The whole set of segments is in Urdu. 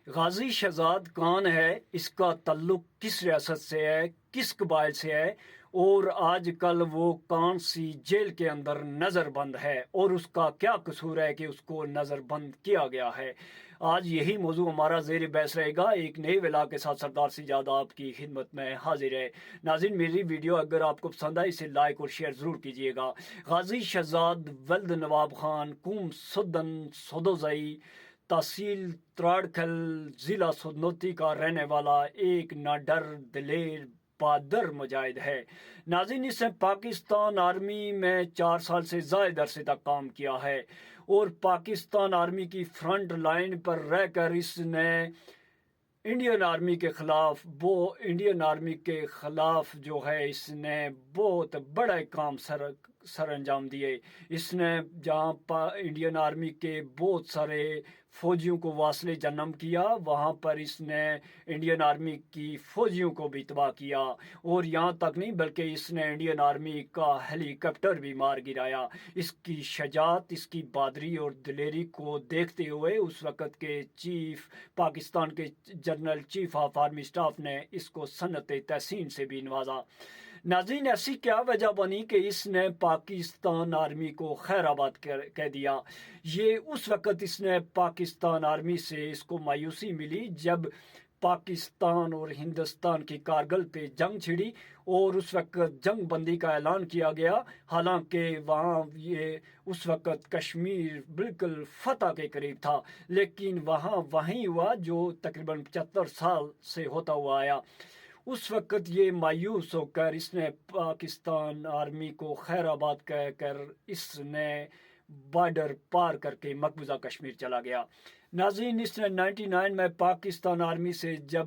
غازی شہزاد کون ہے، اس کا تعلق کس ریاست سے ہے، کس قبائل سے ہے، اور آج کل وہ کون سی جیل کے اندر نظر بند ہے، اور اس کا کیا قصور ہے کہ اس کو نظر بند کیا گیا ہے۔ آج یہی موضوع ہمارا زیر بحث رہے گا۔ ایک نئے ولا کے ساتھ سردار سجاد آپ کی خدمت میں حاضر ہے۔ ناظرین، میری ویڈیو اگر آپ کو پسند آئے اسے لائک اور شیئر ضرور کیجیے گا۔ غازی شہزاد ولد نواب خان، قوم سدن سدوزئی، تحصیل تراڑکھل، ضلع سنوتی کا رہنے والا ایک ناڈر دلیر بہادر مجاہد ہے۔ ناظرین، اس نے پاکستان آرمی میں 4 سال سے زائد عرصے تک کام کیا ہے اور پاکستان آرمی کی فرنٹ لائن پر رہ کر اس نے انڈین آرمی کے خلاف جو ہے اس نے بہت بڑا کام سر انجام دیے۔ اس نے جہاں انڈین آرمی کے بہت سارے فوجیوں کو واصل جنم کیا، وہاں پر اس نے انڈین آرمی کی فوجیوں کو بھی تباہ کیا، اور یہاں تک نہیں بلکہ اس نے انڈین آرمی کا ہیلی کاپٹر بھی مار گرایا۔ اس کی شجاعت، اس کی بہادری اور دلیری کو دیکھتے ہوئے اس وقت کے پاکستان کے general chief of army staff نے اس کو صنعت تحسین سے بھی نوازا۔ ناظرین، ایسی کیا وجہ بنی کہ اس نے پاکستان آرمی کو خیر آباد کہہ دیا؟ یہ اس وقت اس نے پاکستان آرمی سے اس کو مایوسی ملی جب پاکستان اور ہندوستان کی کارگل پہ جنگ چھڑی اور اس وقت جنگ بندی کا اعلان کیا گیا، حالانکہ وہاں اس وقت کشمیر بالکل فتح کے قریب تھا، لیکن وہیں ہوا جو تقریباً 75 سال سے ہوتا ہوا آیا۔ اس وقت یہ مایوس ہو کر اس نے پاکستان آرمی کو خیر آباد کہہ کر اس نے بارڈر پار کر کے مقبوضہ کشمیر چلا گیا۔ ناظرین، اس نے 99 میں پاکستان آرمی سے جب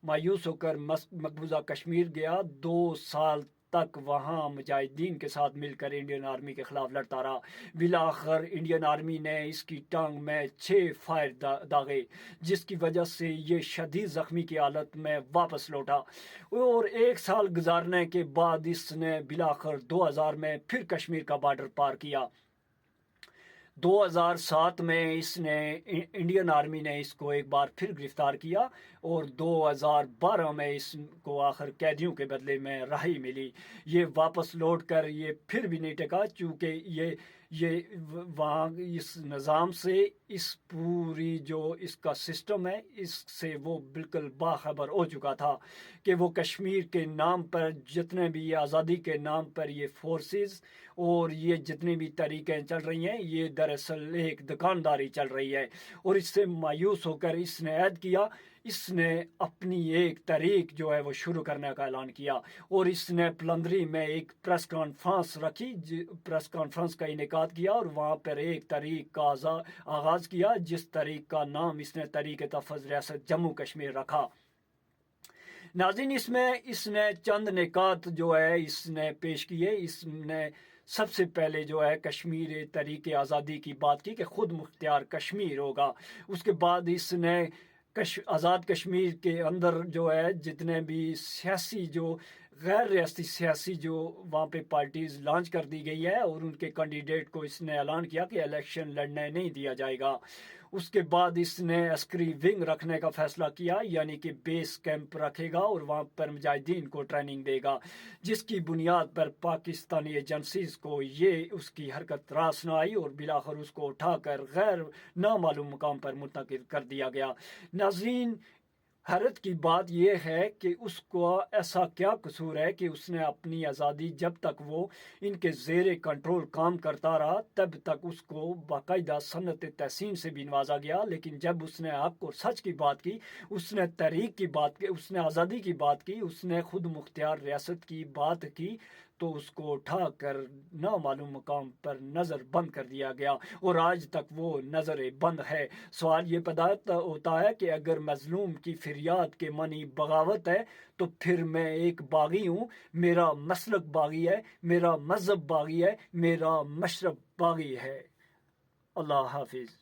مایوس ہو کر مقبوضہ کشمیر گیا، 2 سال تک وہاں مجاہدین کے ساتھ مل کر انڈین آرمی کے خلاف لڑتا رہا۔ بالآخر انڈین آرمی نے اس کی ٹانگ میں 6 فائر داغے، جس کی وجہ سے یہ شدید زخمی کی حالت میں واپس لوٹا، اور 1 سال گزارنے کے بعد اس نے بالآخر 2000 میں پھر کشمیر کا بارڈر پار کیا۔ 2007 میں انڈین آرمی نے اس کو ایک بار پھر گرفتار کیا، اور 2012 میں اس کو آخر قیدیوں کے بدلے میں رہائی ملی۔ یہ واپس لوٹ کر یہ پھر بھی نہیں ٹکا، چونکہ یہ وہاں اس نظام سے، اس پوری جو اس کا سسٹم ہے، اس سے وہ بالکل باخبر ہو چکا تھا کہ وہ کشمیر کے نام پر جتنے بھی یہ آزادی کے نام پر یہ فورسز اور یہ جتنی بھی تحریکیں چل رہی ہیں، یہ دراصل ایک دکانداری چل رہی ہے۔ اور اس سے مایوس ہو کر اس نے عہد کیا، اس نے اپنی ایک تحریک جو ہے وہ شروع کرنے کا اعلان کیا، اور اس نے پلندری میں ایک پریس کانفرنس رکھی، پریس کانفرنس کا انعقاد کیا، اور وہاں پر ایک تحریک کا آغاز کیا، جس تحریک کا نام اس نے تحریک تحفظ ریاست جموں کشمیر رکھا۔ ناظرین، اس نے چند نکات جو ہے اس نے پیش کیے۔ اس نے سب سے پہلے جو ہے کشمیر تحریک آزادی کی بات کی کہ خود مختار کشمیر ہوگا۔ اس کے بعد اس نے آزاد کشمیر کے اندر جو ہے جتنے بھی سیاسی جو غیر ریاستی سیاسی جو وہاں پہ پارٹیز لانچ کر دی گئی ہے، اور ان کے کینڈیڈیٹ کو اس نے اعلان کیا کہ الیکشن لڑنے نہیں دیا جائے گا۔ اس کے بعد اس نے عسکری ونگ رکھنے کا فیصلہ کیا، یعنی کہ بیس کیمپ رکھے گا اور وہاں پر مجاہدین کو ٹریننگ دے گا، جس کی بنیاد پر پاکستانی ایجنسیز کو یہ اس کی حرکت راس نہ آئی، اور بالآخر اس کو اٹھا کر غیر نامعلوم مقام پر منتقل کر دیا گیا۔ ناظرین، حیرت کی بات یہ ہے کہ اس کو ایسا کیا قصور ہے کہ اس نے اپنی آزادی، جب تک وہ ان کے زیر کنٹرول کام کرتا رہا تب تک اس کو باقاعدہ صنعت تحسین سے بھی نوازا گیا، لیکن جب اس نے حق اور سچ کی بات کی، اس نے تحریک کی بات کی، اس نے آزادی کی بات کی، اس نے خود مختار ریاست کی بات کی، تو اس کو اٹھا کر نامعلوم مقام پر نظر بند کر دیا گیا، اور آج تک وہ نظر بند ہے۔ سوال یہ پیدا ہوتا ہے کہ اگر مظلوم کی فریاد کے معنی بغاوت ہے تو پھر میں ایک باغی ہوں، میرا مسلک باغی ہے، میرا مذہب باغی ہے، میرا مشرب باغی ہے۔ اللہ حافظ۔